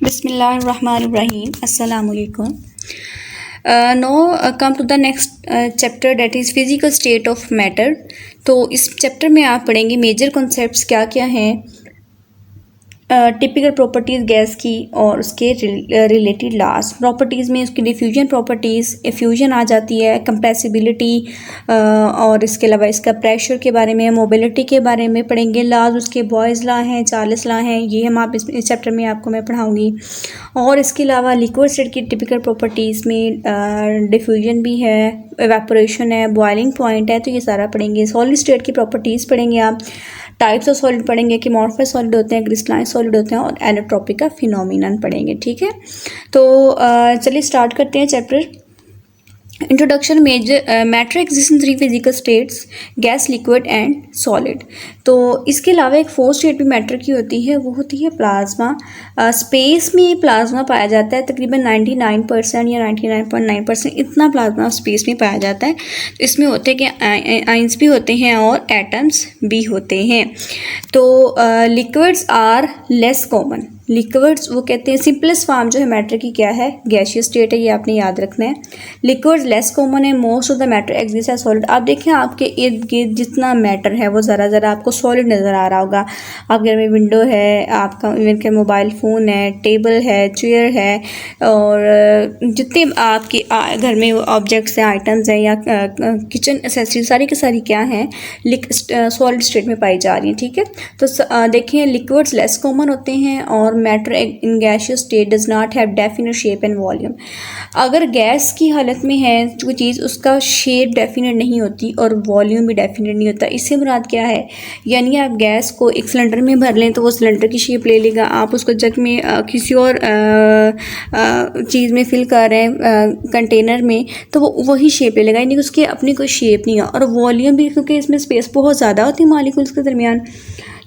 Bismillahirrahmanirrahim. Assalamu alaikum. Now come to the next chapter, that is physical state of matter. तो इस chapter में आप पढ़ेंगे major concepts क्या क्या हैं, टिपिकल प्रॉपर्टीज़ गैस की और उसके रिलेटेड लॉज। प्रॉपर्टीज़ में उसकी डिफ्यूजन प्रॉपर्टीज़, एफ्यूजन आ जाती है, कंप्रेसिबिलिटी और इसके अलावा इसका प्रेशर के बारे में, मोबिलिटी के बारे में पढ़ेंगे। लॉज उसके बॉयज़ लॉ हैं, चार्ल्स लॉ हैं, ये हम आप इस चैप्टर में आपको मैं पढ़ाऊँगी। और इसके अलावा लिक्विड स्टेट की टिपिकल प्रॉपर्टीज़ में डिफ्यूजन भी है, एवेपोरेशन है, बॉइलिंग पॉइंट है, तो ये सारा पढ़ेंगे। सॉलिड स्टेट की प्रॉपर्टीज़ पढ़ेंगे आप, टाइप्स ऑफ सॉलिड पढ़ेंगे कि मॉर्फस सॉलिड होते हैं, क्रिस्टलाइन सॉलिड होते हैं, और एलोट्रोपिक का फिनोमिनन पढ़ेंगे। ठीक है, तो चलिए स्टार्ट करते हैं chapter. Introduction. Major matter exist in 3 physical states, gas, liquid and solid. तो इसके अलावा एक 4th स्टेट भी मैटर की होती है, वो होती है प्लाज्मा। स्पेस में प्लाज्मा पाया जाता है, तकरीबन 99% या 99.9% इतना प्लाज्मा स्पेस में पाया जाता है। इसमें होते हैं कि आइंस भी होते हैं और एटम्स भी होते हैं। तो liquids are less common. Liquids वो कहते हैं, सिंपलेस्ट फॉर्म जो है मैटर की क्या है, गैसियस स्टेट है, ये आपने याद रखना है। लिक्विड्स लेस कॉमन है, most of the matter exist as solid. आप देखें आपके इर्द गिर्द जितना मैटर है वो ज़रा ज़रा आपको सॉलिड नज़र आ रहा होगा। आप घर में विंडो है, आपका इवन के मोबाइल फ़ोन है, टेबल है, चेयर है, और जितने आपके घर में ऑब्जेक्ट्स हैं, आइटम्स हैं, या किचन एसेसरी, सारी की सारी क्या हैं, सॉलिड स्टेट में पाई जा रही हैं। ठीक है, तो देखें लिक्विड्स लेस कॉमन होते हैं और matter in gaseous state does not have definite shape and volume. अगर गैस की हालत में है कोई चीज़, उसका शेप डेफिनेट नहीं होती और वॉल्यूम भी डेफिनेट नहीं होता। इससे मुराद क्या है, यानी आप गैस को एक सिलेंडर में भर लें तो वो सिलेंडर की शेप ले लेगा, आप उसको जग में किसी और चीज़ में फिल कर रहे हैं, कंटेनर में, तो वो वही शेप ले लेगा, यानी उसकी अपनी कोई शेप नहीं है। और वॉल्यूम भी, क्योंकि इसमें स्पेस बहुत ज़्यादा होती है मॉलिक्यूल्स के दरमियान,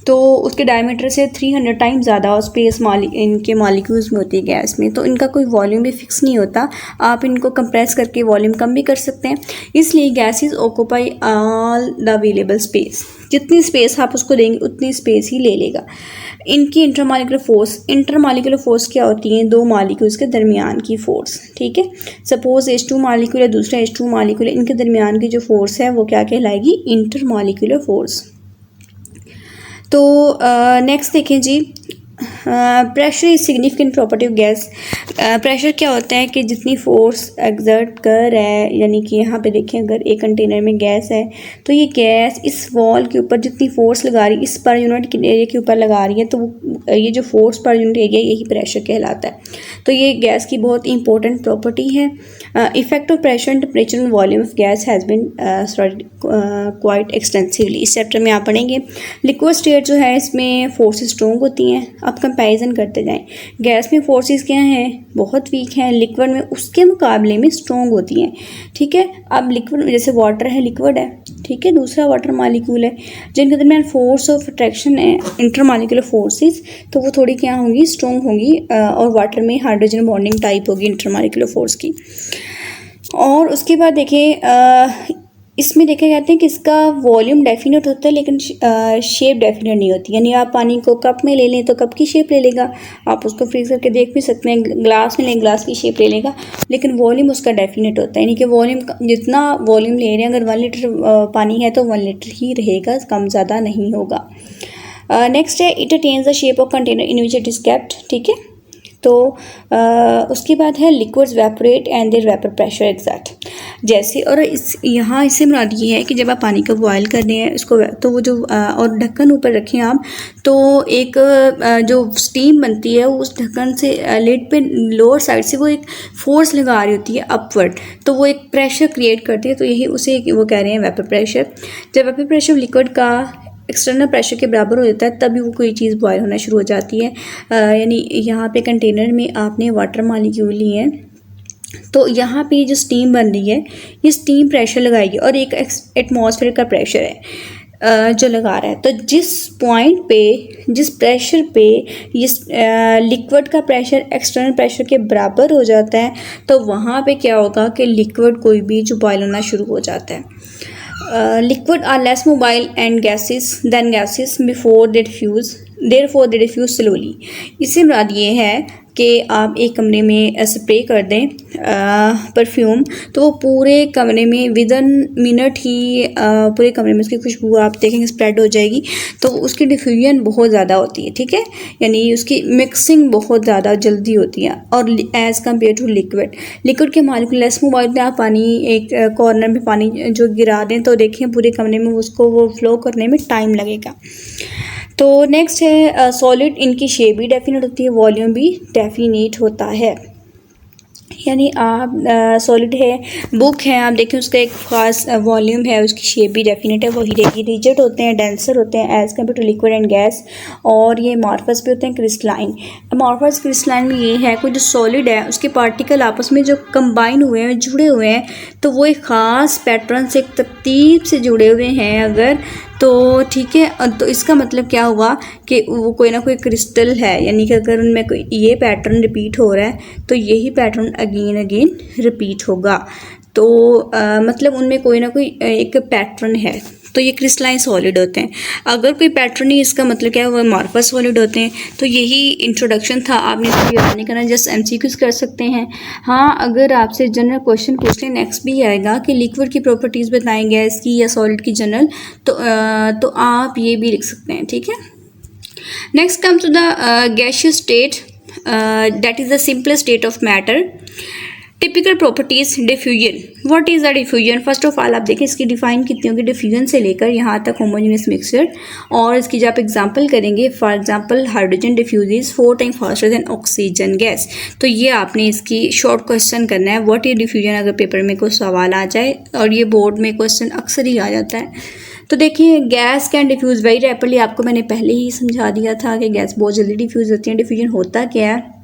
तो उसके डायमीटर से 300 टाइम ज़्यादा स्पेस इनके मॉलिक्यूल्स में होती है गैस में, तो इनका कोई वॉल्यूम भी फिक्स नहीं होता। आप इनको कंप्रेस करके वॉल्यूम कम भी कर सकते हैं। इसलिए gases occupy all the available space. जितनी स्पेस आप उसको देंगे उतनी स्पेस ही ले लेगा। इनकी इंटरमॉलिक्यूलर फोर्स क्या होती है, 2 मॉलिक्यूल्स के दरमियान की फोर्स। ठीक है, सपोज H2 मॉलिक्यूल है, दूसरा H2 मॉलिक्यूल है, इनके दरमियान की जो फोर्स है वो क्या कहलाएगी, इंटरमॉलिक्यूलर फोर्स। तो नेक्स्ट देखें जी, pressure is significant property of gas. Pressure क्या होता है कि जितनी फोर्स एक्सर्ट कर रहा है, यानी कि यहाँ पे देखें अगर एक कंटेनर में गैस है तो ये गैस इस वॉल के ऊपर जितनी फोर्स लगा रही है, इस पर यूनिट एरिया के ऊपर लगा रही है, तो ये जो फोर्स पर यूनिट एरिया यही प्रेशर कहलाता है। तो ये गैस की बहुत इंपॉर्टेंट प्रॉपर्टी है। Effect of pressure and temperature and volume of gas has been studied quite extensively. इस चैप्टर में आप पढ़ेंगे। लिक्विड स्टेट जो है इसमें फोर्सेस स्ट्रॉन्ग होती हैं। अब कंपैरिजन करते जाएं, गैस में फोर्सेस क्या हैं, बहुत वीक हैं, लिक्विड में उसके मुकाबले में स्ट्रॉन्ग होती हैं। ठीक है, अब लिक्विड जैसे वाटर है, लिक्विड है, ठीक है, दूसरा वाटर मॉलिक्यूल है, जिनके दरमियान फोर्स ऑफ अट्रैक्शन है, इंटरमॉलिक्यूलर फोर्सेस, तो वो थोड़ी क्या होंगी, स्ट्रॉन्ग होंगी, और वाटर में हाइड्रोजन बॉन्डिंग टाइप होगी इंटरमॉलिक्यूलर फोर्स की। और उसके बाद देखें, इसमें देखे जाते हैं कि इसका वॉल्यूम डेफिनेट होता है लेकिन शेप डेफिनेट नहीं होती। यानी आप पानी को कप में ले लें तो कप की शेप ले लेगा, आप उसको फ्रीज करके देख भी सकते हैं, ग्लास में लें ग्लास की शेप ले लेगा, लेकिन वॉल्यूम उसका डेफिनेट होता है। यानी कि वॉल्यूम, जितना वॉल्यूम ले रहे हैं, अगर 1 लीटर पानी है तो 1 लीटर ही रहेगा, कम ज़्यादा नहीं होगा। नेक्स्ट है, it attains the shape of container in which it is kept. ठीक है, तो उसके बाद है liquids evaporate and their vapour pressure exact. जैसे, और यहाँ इससे मुराद ये है कि जब आप पानी को बॉयल कर रहे हैं इसको, तो वो जो और ढक्कन ऊपर रखें आप, तो एक जो स्टीम बनती है उस ढक्कन से लिड पे लोअर साइड से वो एक फोर्स लगा रही होती है अपवर्ड, तो वो एक प्रेशर क्रिएट करती है, तो यही उसे वो कह रहे हैं वेपर प्रेशर। जब वेपर प्रेशर लिक्विड का एक्सटर्नल प्रेशर के बराबर हो जाता है तभी वो कोई चीज़ बॉयल होना शुरू हो जाती है। यानी यहाँ पे कंटेनर में आपने वाटर मॉलिक्यूल लिए हैं, तो यहाँ पे जो स्टीम बन रही है ये स्टीम प्रेशर लगाएगी, और एक एटमॉस्फेयर का प्रेशर है जो लगा रहा है। तो जिस पॉइंट पे, जिस प्रेशर पे ये लिक्विड का प्रेशर एक्सटर्नल प्रेशर के बराबर हो जाता है, तो वहाँ पे क्या होगा कि लिक्विड कोई भी जो बॉयल होना शुरू हो जाता है। Liquid are less mobile and gases before they diffuse, therefore they diffuse slowly। इससे मुराद ये है कि आप एक कमरे में स्प्रे कर दें परफ्यूम, तो वो पूरे कमरे में विदन मिनट ही पूरे कमरे में उसकी खुशबू आप देखेंगे स्प्रेड हो जाएगी। तो उसकी डिफ्यूजन बहुत ज़्यादा होती है, ठीक है, यानी उसकी मिक्सिंग बहुत ज़्यादा जल्दी होती है। और एज़ कम्पेयर टू लिक्विड के मालिक्यूल लेस मूव होते हैं। आप पानी एक कॉर्नर में पानी जो गिरा दें तो देखें पूरे कमरे में उसको वो फ्लो करने में टाइम लगेगा। तो नेक्स्ट है सॉलिड, इनकी शेप भी डेफिनेट होती है, वॉल्यूम भी डेफिनेट होता है। यानी आप सॉलिड है, बुक है, आप देखें उसका एक खास वॉल्यूम है, उसकी शेप भी डेफिनेट है, वही रहेगी। रिजिड होते हैं, डेंसर होते हैं as compared to liquid and gas, और ये अमॉर्फस भी होते हैं, क्रिस्टलाइन। अमॉर्फस क्रिस्टलाइन में ये है कोई जो सॉलिड है उसके पार्टिकल आपस में जो कंबाइन हुए हैं, जुड़े हुए हैं, तो वो एक ख़ास पैटर्न से, एक तरतीब से जुड़े हुए हैं अगर, तो ठीक है, तो इसका मतलब क्या हुआ कि वो कोई ना कोई क्रिस्टल है, यानी कि अगर उनमें कोई ये पैटर्न रिपीट हो रहा है तो यही पैटर्न अगेन रिपीट होगा। तो मतलब उनमें कोई ना कोई एक पैटर्न है, तो ये क्रिस्टलाइन सॉलिड होते हैं। अगर कोई पैटर्न नहीं, इसका मतलब क्या है, वो अमॉर्फस सॉलिड होते हैं। तो यही इंट्रोडक्शन था, आपने इसको याद नहीं करना, जस्ट एमसीक्यूज कर सकते हैं। हाँ, अगर आपसे जनरल क्वेश्चन पूछ लें, नेक्स्ट भी आएगा कि लिक्विड की प्रॉपर्टीज़ बताएं गैस की या सॉलिड की जनरल, तो आप ये भी लिख सकते हैं, ठीक है। Next come to the gaseous state, that is the simplest state of matter. Typical properties diffusion, what is the diffusion? First of all आप देखें इसकी डिफाइन कितनी होगी, डिफ्यूजन से लेकर यहाँ तक होमोजेनियस मिक्सचर, और इसकी जब आप एग्जांपल करेंगे, for example hydrogen diffuses 4 time faster than oxygen gas, तो ये आपने इसकी शॉर्ट क्वेश्चन करना है, व्हाट इज डिफ्यूजन, अगर पेपर में कोई सवाल आ जाए, और ये बोर्ड में क्वेश्चन अक्सर ही आ जाता है। तो देखिए gas can diffuse very rapidly, आपको मैंने पहले ही समझा दिया था कि गैस बहुत जल्दी डिफ्यूज़ होती है। डिफ्यूजन होता क्या है?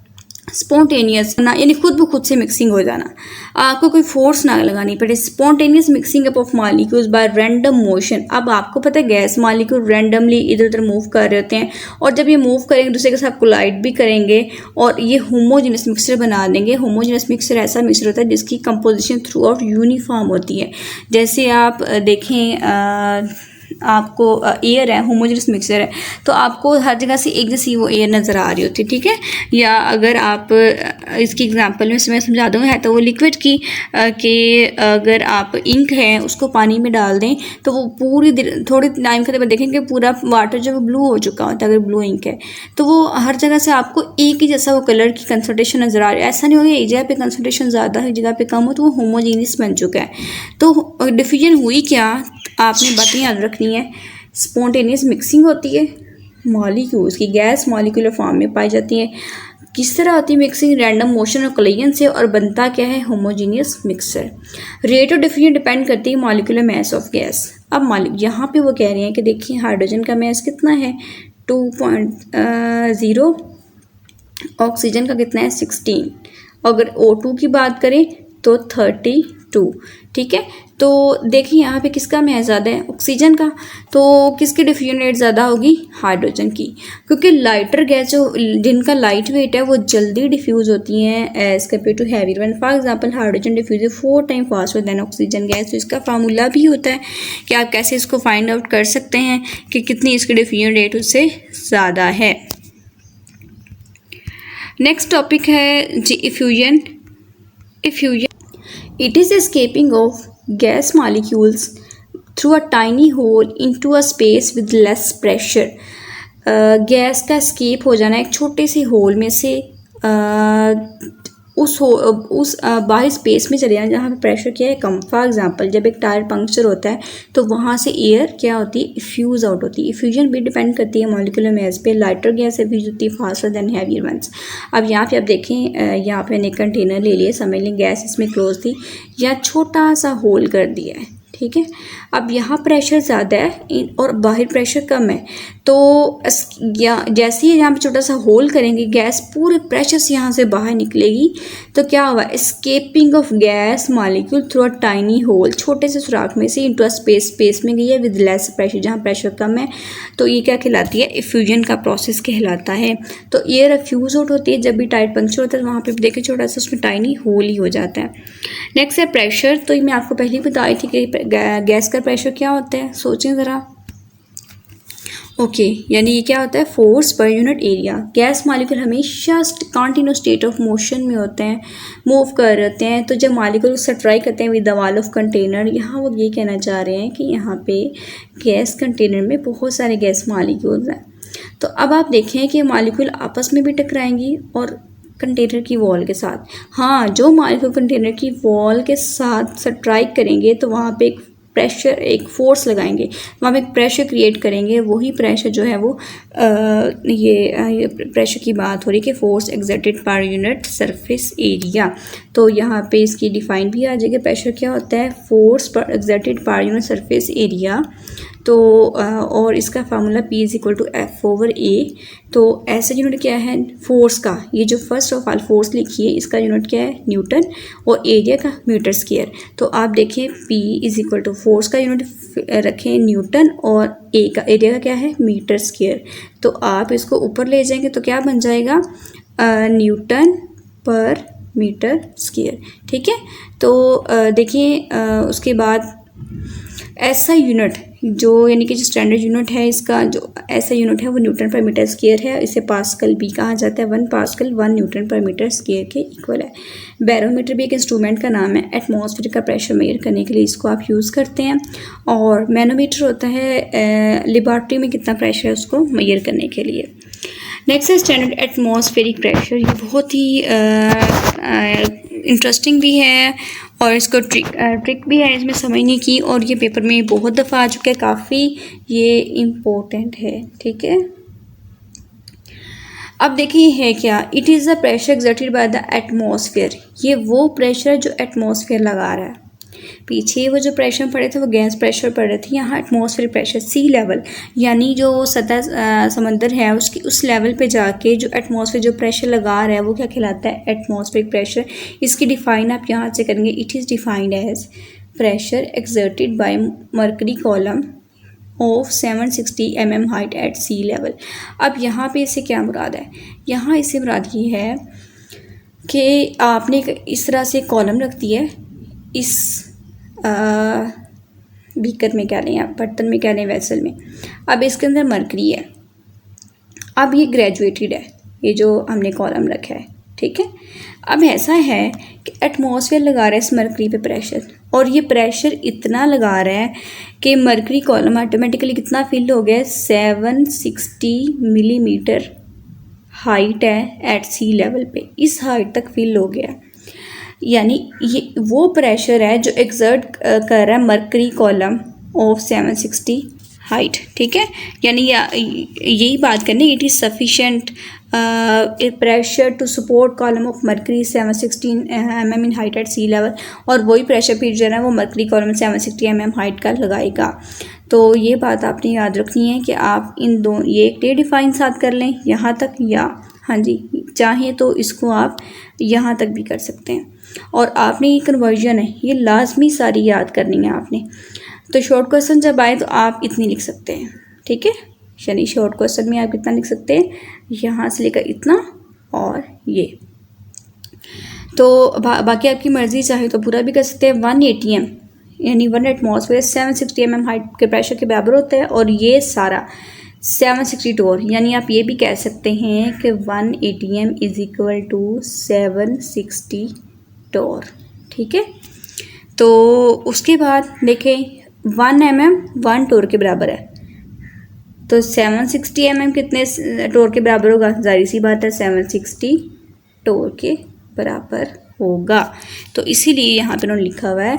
स्पॉन्टेनियस ना, यानी खुद ब खुद से मिक्सिंग हो जाना, आपको कोई फोर्स ना लगानी पड़े। Spontaneous mixing up of molecules bye random motion. अब आपको पता है गैस मॉलिक्यूल रैंडमली इधर उधर मूव कर रहे होते हैं, और जब ये मूव करेंगे दूसरे के साथ कोलाइड भी करेंगे और ये होमोजेनस मिक्सचर बना देंगे। होमोजेनस मिक्सचर ऐसा मिक्सचर होता है जिसकी कंपोजिशन थ्रू आउट यूनिफॉर्म होती है। जैसे आप देखें आपको एयर है, होमोजेनस मिक्सचर है, तो आपको हर जगह से एक जैसी वो एयर नज़र आ रही होती है, ठीक है। या अगर आप इसकी एग्जांपल में मैं समझा दूँगा, है तो वो लिक्विड की कि अगर आप इंक है उसको पानी में डाल दें तो वो पूरी थोड़ी टाइम के बाद देखेंगे पूरा वाटर जो ब्लू हो चुका होता है, अगर ब्लू इंक है तो वो हर जगह से आपको एक ही जैसा वो कलर की कंसंट्रेशन नज़र आ रही है। ऐसा नहीं होगा एक जगह पे कंसंट्रेशन ज़्यादा है, एक जगह पे कम हो, तो वो होमोजेनियस बन चुका है। तो डिफ्यूजन हुई क्या, आपने बातें याद रखनी है। स्पॉन्टेनियस मिक्सिंग होती है, मॉलिक्यूल्स की गैस मॉलिक्यूलर फॉर्म में पाई जाती है। किस तरह होती है मिक्सिंग? रैंडम मोशन और कोलिजन से, और बनता क्या है? Homogeneous mixture. Rate of diffusion depend करती है मॉलिक्यूलर मास ऑफ गैस। अब यहाँ पे वो कह रहे हैं कि देखिए हाइड्रोजन का मास कितना है 2.0, ऑक्सीजन का कितना है 16, अगर O2 की बात करें तो 32, ठीक है। तो देखिए यहाँ पे किसका मास ज़्यादा है? ऑक्सीजन का। तो किसकी डिफ्यूजन रेट ज़्यादा होगी? हाइड्रोजन की, क्योंकि लाइटर गैस जो जिनका लाइट वेट है वो जल्दी डिफ्यूज़ होती हैं as compared to heavy one. For example hydrogen diffuse 4 time faster than oxygen gas. तो इसका फार्मूला भी होता है कि आप कैसे इसको फाइंड आउट कर सकते हैं कि कितनी इसकी डिफ्यूजन रेट उससे ज़्यादा है। नेक्स्ट टॉपिक है जी effusion. It is escaping of gas molecules through a tiny hole into a space with less pressure. Gas का escape हो जाना एक छोटे से होल में से उस बाहरी स्पेस में चले जाना जहाँ पे प्रेशर क्या है कम। फॉर एग्जांपल जब एक टायर पंक्चर होता है तो वहाँ से एयर क्या होती है? इफ्यूज़ आउट होती है। इफ्यूजन भी डिपेंड करती है मॉलिक्यूलर मास पे। लाइटर गैस इफ्यूज होती है फास्टर देन हैवियर वंस। अब यहाँ पे आप देखें, यहाँ पे मैंने कंटेनर ले लिया, समझ लें गैस इसमें क्लोज थी, या छोटा सा होल कर दिया है, ठीक है। अब यहाँ प्रेशर ज़्यादा है और बाहर प्रेशर कम है, तो जैसे ही यहाँ पे छोटा सा होल करेंगे गैस पूरे प्रेशर से यहाँ से बाहर निकलेगी। तो क्या हुआ? Escaping of gas molecule through a tiny hole, छोटे से सुराख में से इनटू अ स्पेस में गई है विद लेस प्रेशर, जहाँ प्रेशर कम है। तो ये क्या कहलाती है? इफ्यूजन का प्रोसेस कहलाता है। तो एयर इफ्यूज आउट होती है जब भी टायर पंक्चर होता है, तो वहाँ पर देखिए छोटा सा उसमें टाइनी होल ही हो जाता है। नेक्स्ट है प्रेशर। तो मैं आपको पहले ही बताई थी कि गैस का प्रेशर क्या होता है, सोचें ज़रा। ओके यानी ये क्या होता है, force per unit area. Gas molecule हमेशा कॉन्टिन्यूस स्टेट ऑफ मोशन में होते हैं, मूव कर रहते हैं। तो जब मॉलिक्यूल उससे ट्राई करते हैं with the wall of container, यहाँ वो ये कहना चाह रहे हैं कि यहाँ पे गैस कंटेनर में बहुत सारे गैस मॉलिक्यूल्स हैं। तो अब आप देखें कि मॉलिक्यूल आपस में भी टकराएंगी और कंटेनर की वॉल के साथ। हाँ, जो मॉलिक्यूल कंटेनर की वॉल के साथ स्ट्राइक करेंगे तो वहाँ पे एक प्रेशर, एक फोर्स लगाएंगे, वहाँ पे एक प्रेशर क्रिएट करेंगे। वही प्रेशर जो है वो ये प्रेशर की बात हो रही है कि force exerted per unit surface area. तो यहाँ पे इसकी डिफाइन भी आ जाएगी, प्रेशर क्या होता है, फोर्स पर exerted per unit surface area. तो और इसका formula P is equal to F/A। तो ऐसा यूनिट क्या है फोर्स का, ये जो फर्स्ट ऑफ ऑल फोर्स लिखी है इसका यूनिट क्या है, न्यूटन, और एरिया का मीटर स्क्वायर। तो आप देखें P is equal to force का यूनिट रखें न्यूटन और ए का एरिया का क्या है, मीटर स्क्वायर। तो आप इसको ऊपर ले जाएंगे तो क्या बन जाएगा, न्यूटन पर मीटर स्क्वायर। ठीक है। तो देखिए उसके बाद ऐसा यूनिट जो यानी कि जो स्टैंडर्ड यूनिट है इसका, जो ऐसा यूनिट है वो न्यूटन पर मीटर स्क्वायर है। इसे पास्कल भी कहा जाता है। 1 पास्कल 1 न्यूटन पर मीटर स्क्वायर के इक्वल है। बैरोमीटर भी एक इंस्ट्रूमेंट का नाम है, एटमॉस्फेयर का प्रेशर मेजर करने के लिए इसको आप यूज़ करते हैं। और मैनोमीटर होता है लेबॉर्ट्री में कितना प्रेशर है उसको मेजर करने के लिए। नेक्स्ट है स्टैंडर्ड एटमॉस्फेरिक प्रेशर। ये बहुत ही इंटरेस्टिंग भी है और इसको ट्रिक भी है इसमें समझने की, और ये पेपर में बहुत दफ़ा आ चुका है, काफ़ी ये इम्पोर्टेंट है। ठीक है। अब देखिए है क्या, it is the pressure exerted by the atmosphere. ये वो प्रेशर जो एटमॉस्फेयर लगा रहा है। पीछे वो जो प्रेशर पड़े थे वो गैस प्रेशर पड़ रहे थे, यहाँ एटमॉस्फेयर प्रेशर, सी लेवल, यानी जो सतह समंदर है उसकी उस लेवल पे जाके जो एटमॉस्फेयर जो प्रेशर लगा रहा है वो क्या कहलाता है, एटमॉस्फेरिक प्रेशर। इसकी डिफाइन आप यहाँ से करेंगे, it is defined as pressure exerted by mercury column of 760 mm height at sea level. अब यहाँ पे इससे क्या मुराद है, यहाँ इससे मुराद ये है कि आपने इस तरह से कॉलम रख दी है, इस बीकर में कह लें आप, बर्तन में कह लें, वेसल में। अब इसके अंदर मरकरी है। अब ये ग्रेजुएटेड है, ये जो हमने कॉलम रखा है। ठीक है। अब ऐसा है कि एटमॉस्फेयर लगा रहा है इस मरकरी पे प्रेशर, और ये प्रेशर इतना लगा रहा है कि मरकरी कॉलम ऑटोमेटिकली कितना फिल हो गया है, 760 मिलीमीटर हाइट है एट सी लेवल पे, इस हाइट तक फिल हो गया। यानी ये वो प्रेशर है जो एक्सर्ट कर रहा है मरकरी कॉलम ऑफ 760 हाइट। ठीक है। यानी यही बात करनी, it is sufficient pressure to support column of mercury 716 mm in height at sea level. और वही प्रेशर फिर जो है वो मरकरी कॉलम 760 mm हाइट का लगाएगा। तो ये बात आपने याद रखनी है कि आप इन दो ये एक डिफाइन साथ कर लें यहाँ तक, या हाँ जी चाहें तो इसको आप यहाँ तक भी कर सकते हैं। और आपने ये कन्वर्जन है ये लाजमी सारी याद करनी है आपने। तो शॉर्ट क्वेश्चन जब आए तो आप इतनी लिख सकते हैं। ठीक है। यानी शॉर्ट क्वेश्चन में आप कितना लिख सकते हैं, यहाँ से लेकर इतना और ये। तो बाकी आपकी मर्ज़ी, चाहे तो पूरा भी कर सकते हैं। 1 ATM यानी 1 एटमॉस्फेयर 760 mm हाइट के प्रेशर के बराबर होता है, और ये सारा 760 टोर, यानी आप ये भी कह सकते हैं कि 1 ATM इज इक्वल टू 760 टोर। ठीक है। तो उसके बाद देखें 1 mm 1 टोर के बराबर है, तो 760 mm कितने टोर के बराबर होगा, जाहिर सी बात है 760 टोर के बराबर होगा। तो इसीलिए यहाँ पे उन्होंने लिखा हुआ है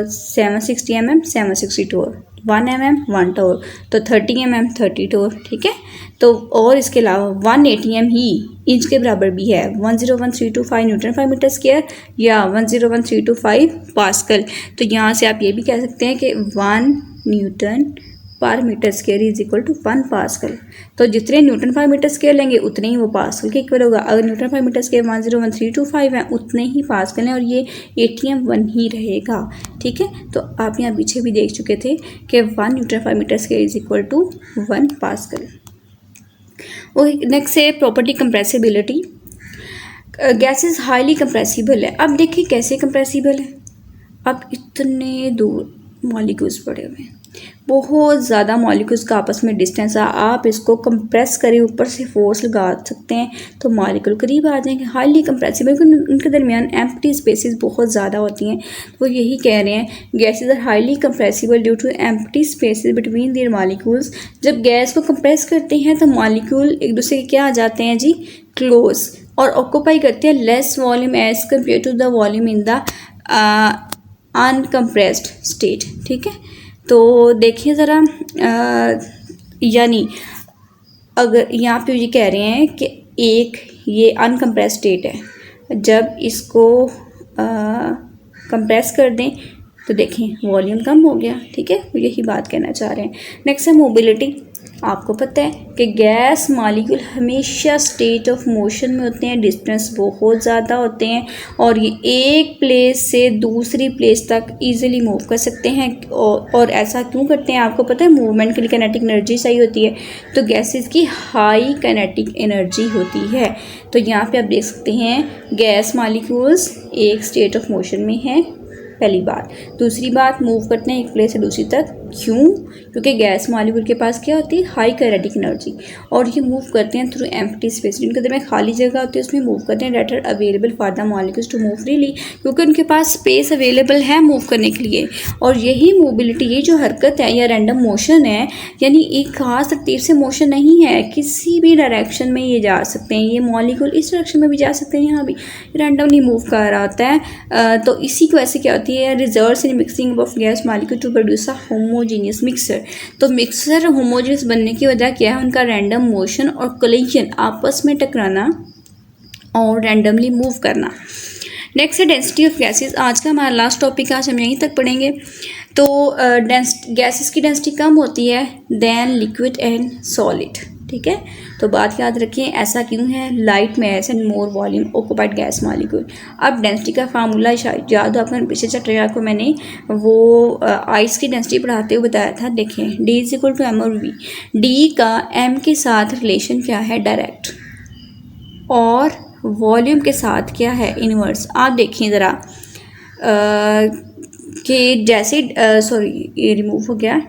760 mm 760 टोर, 1 mm 1 टोर, तो 30 mm 30 टोर। ठीक है। तो और इसके अलावा 1 ATM ही इंच के बराबर भी है, 101,325 न्यूटन पर मीटर स्क्वायर या 101,325 पास्कल। तो यहाँ से आप ये भी कह सकते हैं कि 1 न्यूटन पर metre square is equal to 1 pascal. तो जितने न्यूटन पर मीटर स्क्वायर लेंगे उतने ही वो पास्कल के इक्वल होगा। अगर न्यूटन पर मीटर स्क्वायर 101,325 है उतने ही पास्कल हैं, और ये ATM 1 ही रहेगा। ठीक है। तो आप यहाँ पीछे भी देख चुके थे कि 1 न्यूटन पर metre square is equal to 1 pascal. Okay, next है property compressibility. Gases highly compressible है। अब देखिए कैसे कंप्रेसिबल है। अब इतने दूर मॉलिक्यूल्स पड़े हुए हैं, बहुत ज़्यादा मॉलिक्यूल्स का आपस में डिस्टेंस है, आप इसको कंप्रेस करें, ऊपर से फोर्स लगा सकते हैं तो मॉलिक्यूल करीब आ जाएंगे। हाईली कंप्रेसिबल, क्योंकि उनके दरमियान एम्प्टी स्पेसेस बहुत ज़्यादा होती हैं। तो यही कह रहे हैं gases are highly compressible due to empty spaces between their molecules. जब गैस को कंप्रेस करते हैं तो मॉलिक्यूल एक दूसरे के क्या आ जाते हैं जी, क्लोज, और ऑक्यूपाई करते हैं less volume as compare to the volume in the uncompressed state. ठीक है, तो देखिए ज़रा, यानी अगर यहाँ पे ये कह रहे हैं कि एक ये अनकम्प्रेस्ड स्टेट है, जब इसको कंप्रेस कर दें तो देखें वॉल्यूम कम हो गया। ठीक है, यही बात कहना चाह रहे हैं। नेक्स्ट है मोबिलिटी। आपको पता है कि गैस मॉलिक्यूल हमेशा स्टेट ऑफ मोशन में होते हैं, डिस्टेंस बहुत ज़्यादा होते हैं और ये एक प्लेस से दूसरी प्लेस तक इजीली मूव कर सकते हैं। और ऐसा क्यों करते हैं आपको पता है, मूवमेंट के लिए काइनेटिक एनर्जी चाहिए होती है, तो गैसेस की हाई काइनेटिक एनर्जी होती है। तो यहाँ पे आप देख सकते हैं गैस मॉलिक्यूल्स एक स्टेट ऑफ मोशन में हैं, पहली बात। दूसरी बात, मूव करते हैं एक प्लेस से दूसरी तक, क्यों? क्योंकि गैस मॉलिक्यूल के पास क्या होती है, हाई काइनेटिक एनर्जी, और ये मूव करते हैं थ्रू एम्प्टी स्पेस। जिनके अंदर में खाली जगह होती है उसमें मूव करते हैं, that are available for the molecules to move freely, क्योंकि उनके पास स्पेस अवेलेबल है मूव करने के लिए। और यही मोबिलिटी, ये जो हरकत है या रैंडम मोशन है, यानी एक खास तरतीब से मोशन नहीं है, किसी भी डायरेक्शन में ये जा सकते हैं। ये मॉलिक्यूल इस डायरेक्शन में भी जा सकते हैं, यहाँ भी रैंडमली मूव कर रहा होता है। तो इसी की वजह से क्या होती है, results in mixing of gas molecule to produce a homogeneous mixture. तो मिक्सर होमोजीनियस बनने की वजह क्या है, उनका रैंडम मोशन और कोलिजन, आपस में टकराना और रैंडमली मूव करना। नेक्स्ट है डेंसिटी ऑफ गैसेस। आज का हमारा लास्ट टॉपिक, आज हम यहीं तक पढ़ेंगे। तो गैसेस की डेंसिटी कम होती है देन लिक्विड एंड सॉलिड। ठीक है, तो बात याद रखिए, ऐसा क्यों है, light mass and more volume occupied gas molecule. अब डेंसिटी का फार्मूला शायद याद हो आपने, पिछले चैप्टर को मैंने वो आइस की डेंसिटी पढ़ाते हुए बताया था। देखें, D is equal to M और वी। डी का एम के साथ रिलेशन क्या है, डायरेक्ट, और वॉल्यूम के साथ क्या है, इनवर्स। आप देखिए ज़रा कि जैसे सॉरी ये रिमूव हो गया,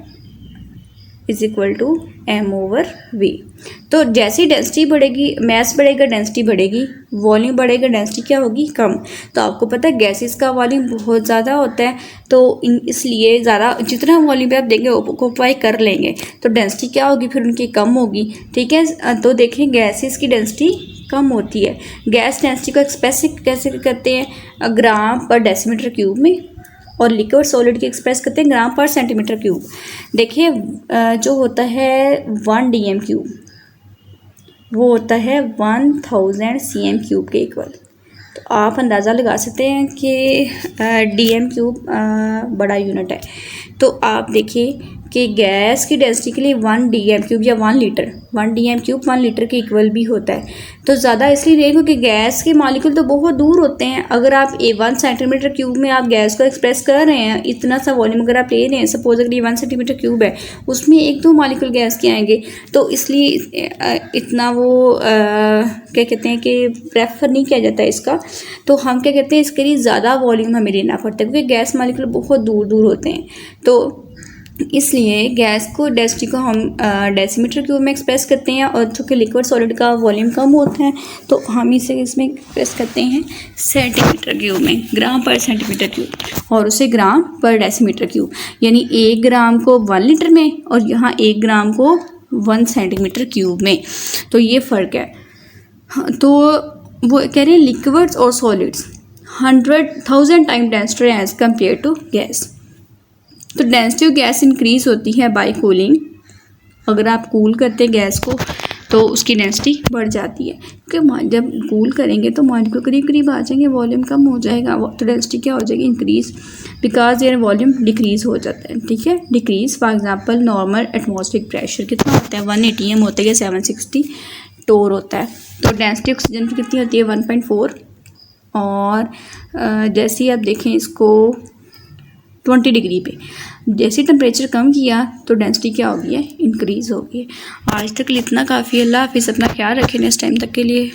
is equal to M over V. तो जैसी डेंसिटी बढ़ेगी, मैस बढ़ेगा, डेंसिटी बढ़ेगी, वॉल्यूम बढ़ेगा, डेंसिटी क्या होगी, कम। तो आपको पता है गैसेस का वॉल्यूम बहुत ज़्यादा होता है, तो इसलिए ज़्यादा जितना वॉल्यूम पे आप देंगे ऑक्यूपाई कर लेंगे तो डेंसिटी क्या होगी, फिर उनकी कम होगी। ठीक है, तो देखें गैसेस की डेंसिटी कम होती है। गैस डेंसिटी को एक्सप्रेस कैसे करते हैं, ग्राम पर डेसीमीटर क्यूब में, और लिक्विड सॉलिड की एक्सप्रेस करते हैं ग्राम पर सेंटीमीटर क्यूब। देखिए जो होता है 1 dm क्यूब, वो होता है 1000 cm क्यूब के इक्वल। तो आप अंदाज़ा लगा सकते हैं कि dm क्यूब बड़ा यूनिट है। तो आप देखिए कि गैस की डेंसिटी के लिए 1 dm क्यूब या 1 लीटर, 1 dm क्यूब 1 लीटर के इक्वल भी होता है। तो ज़्यादा इसलिए नहीं क्योंकि गैस के मॉलिक्यूल तो बहुत दूर होते हैं। अगर आप 1 सेंटीमीटर क्यूब में आप गैस को एक्सप्रेस कर रहे हैं, इतना सा वॉल्यूम अगर आप ले रहे हैं, सपोज अगर ये 1 सेंटीमीटर क्यूब है, उसमें 1-2 मॉलिक्यूल गैस के आएंगे, तो इसलिए इतना वो क्या कहते हैं कि प्रेफर नहीं किया जाता है इसका। तो हम क्या कहते हैं, इसके लिए ज़्यादा वॉल्यूम हमें लेना पड़ता है क्योंकि गैस मॉलिक्यूल बहुत दूर दूर होते हैं। तो इसलिए गैस को डेंसिटी को हम डेसीमीटर क्यूब में एक्सप्रेस करते हैं, और चूँकि लिक्विड सॉलिड का वॉल्यूम कम होता है तो हम इसे इसमें एक्सप्रेस करते हैं सेंटीमीटर क्यूब में, ग्राम पर सेंटीमीटर क्यूब, और उसे ग्राम पर डेसीमीटर क्यूब। यानी 1 ग्राम को 1 लीटर में और यहाँ 1 ग्राम को 1 सेंटीमीटर क्यूब में। तो ये फ़र्क है। तो वो कह रहे हैं लिक्विड्स और solids 100,000 time denser as compare to gas. तो डेंसिटी ऑफ गैस इंक्रीज़ होती है बाय कूलिंग। अगर आप कूल करते हैं गैस को तो उसकी डेंसिटी बढ़ जाती है, क्योंकि जब कूल करेंगे तो मॉलिक्यूल करीब करीब आ जाएंगे, वॉल्यूम कम हो जाएगा, तो डेंसिटी क्या हो जाएगी, increase, because there volume decrease हो जाता है। ठीक है, decrease for example normal atmospheric pressure कितना होता है, 1 atm होता है, 760 टोर होता है। तो डेंसिटी ऑक्सीजन की कितनी होती है, 1.4। और जैसे ही आप देखें इसको 20 डिग्री पे, जैसे टेम्परेचर कम किया तो डेंसिटी क्या हो गई है, इंक्रीज़ हो गई है। आज तक इतना काफ़ी। अल्लाह हाफिज़, अपना ख्याल रखें नेक्स्ट टाइम तक के लिए।